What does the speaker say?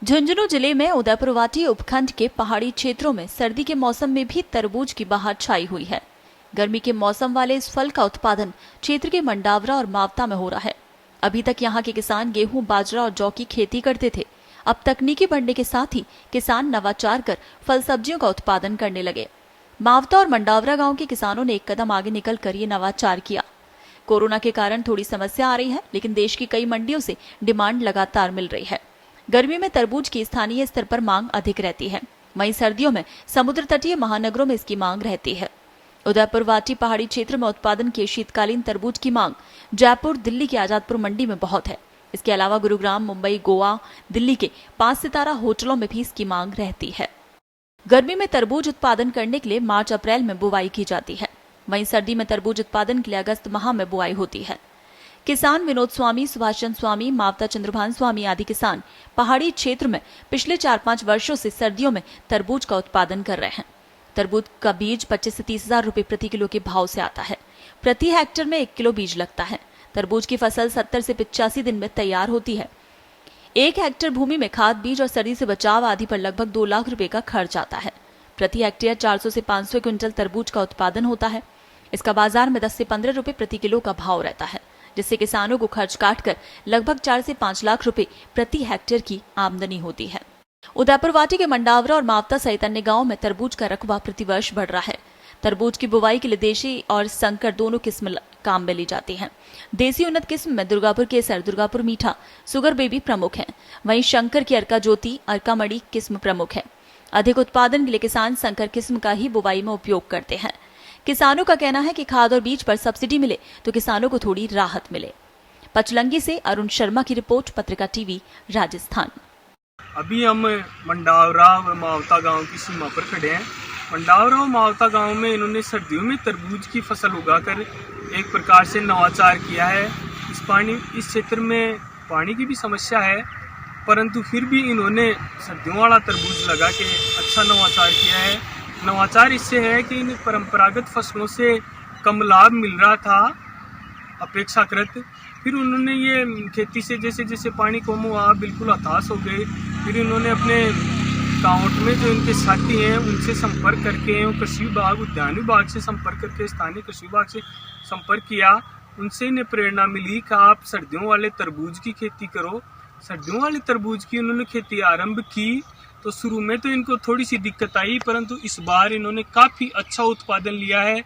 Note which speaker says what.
Speaker 1: झुंझुनू जिले में उदयपुरवाटी उपखंड के पहाड़ी क्षेत्रों में सर्दी के मौसम में भी तरबूज की बहार छाई हुई है। गर्मी के मौसम वाले इस फल का उत्पादन क्षेत्र के मंडावरा और मावता में हो रहा है। अभी तक यहाँ के किसान गेहूं, बाजरा और जौ की खेती करते थे। अब तकनीकी बढ़ने के साथ ही किसान नवाचार कर फल सब्जियों का उत्पादन करने लगे। मावता और मंडावरा गांव के किसानों ने एक कदम आगे निकलकर ये नवाचार किया। कोरोना के कारण थोड़ी समस्या आ रही है, लेकिन देश की कई मंडियों से डिमांड लगातार मिल रही है। गर्मी में तरबूज की स्थानीय स्तर पर मांग अधिक रहती है, वहीं सर्दियों में समुद्र तटीय महानगरों में इसकी मांग रहती है। उदयपुर वाटी पहाड़ी क्षेत्र में उत्पादन के शीतकालीन तरबूज की मांग जयपुर, दिल्ली की आजादपुर मंडी में बहुत है। इसके अलावा गुरुग्राम, मुंबई, गोवा, दिल्ली के 5 सितारा होटलों में भी इसकी मांग रहती है। गर्मी में तरबूज उत्पादन करने के लिए मार्च अप्रैल में बुवाई की जाती है, वहीं सर्दी में तरबूज उत्पादन के लिए अगस्त माह में बुआई होती है। किसान विनोद स्वामी, सुभाष चंद्र स्वामी, मावता चंद्रभान स्वामी आदि किसान पहाड़ी क्षेत्र में पिछले 4-5 वर्षों से सर्दियों में तरबूज का उत्पादन कर रहे हैं। तरबूज का बीज 25 से 30 हजार रुपए प्रति किलो के भाव से आता है। प्रति हेक्टेयर में 1 किलो बीज लगता है। तरबूज की फसल 70 से 85 दिन में तैयार होती है। 1 हेक्टेयर भूमि में खाद, बीज और सर्दी से बचाव आदि पर लगभग 2 लाख रुपए का खर्च आता है। प्रति हेक्टेयर 400 से 500 क्विंटल तरबूज का उत्पादन होता है। इसका बाजार में 10 से 15 रुपए प्रति किलो का भाव रहता है, जिससे किसानों को खर्च काटकर लगभग 4 से 5 लाख रुपए प्रति हेक्टेयर की आमदनी होती है। उदयपुर वाटी के मंडावरा और मावता सहित अन्य गांवों में तरबूज का रकबा प्रतिवर्ष बढ़ रहा है। तरबूज की बुवाई के लिए देशी और संकर दोनों किस्म काम में ली जाती हैं। देसी उन्नत किस्म में दुर्गापुर केसर, दुर्गापुर मीठा, सुगर बेबी प्रमुख हैं। वहीं शंकर की अर्का ज्योति, अर्का मणि किस्म प्रमुख है। अधिक उत्पादन के लिए किसान संकर किस्म का ही बुवाई में उपयोग करते हैं। किसानों का कहना है कि खाद और बीज पर सब्सिडी मिले तो किसानों को थोड़ी राहत मिले। पचलंगी से अरुण शर्मा की रिपोर्ट, पत्रिका टीवी, राजस्थान।
Speaker 2: अभी हम मंडावरा व मावता गांव की सीमा पर खड़े हैं। मंडावरा और मावता गांव में इन्होंने सर्दियों में तरबूज की फसल उगाकर एक प्रकार से नवाचार किया है। इस क्षेत्र में पानी की भी समस्या है, परंतु फिर भी इन्होंने सर्दियों वाला तरबूज लगा के अच्छा नवाचार किया है। नवाचार इससे है कि इन परंपरागत फसलों से कम लाभ मिल रहा था अपेक्षाकृत। फिर उन्होंने ये खेती से जैसे जैसे पानी कम हुआ, बिल्कुल हताश हो गए। फिर इन्होंने अपने गाँव में जो इनके साथी हैं उनसे संपर्क करके, कृषि विभाग, उद्यान विभाग से संपर्क करके, स्थानीय कृषि विभाग से संपर्क किया। उनसे इन्हें प्रेरणा मिली कि आप सर्दियों वाले तरबूज की खेती करो। सर्दियों वाले तरबूज की उन्होंने खेती आरंभ की तो शुरू में तो इनको थोड़ी सी दिक्कत आई, परंतु इस बार इन्होंने काफी अच्छा उत्पादन लिया है।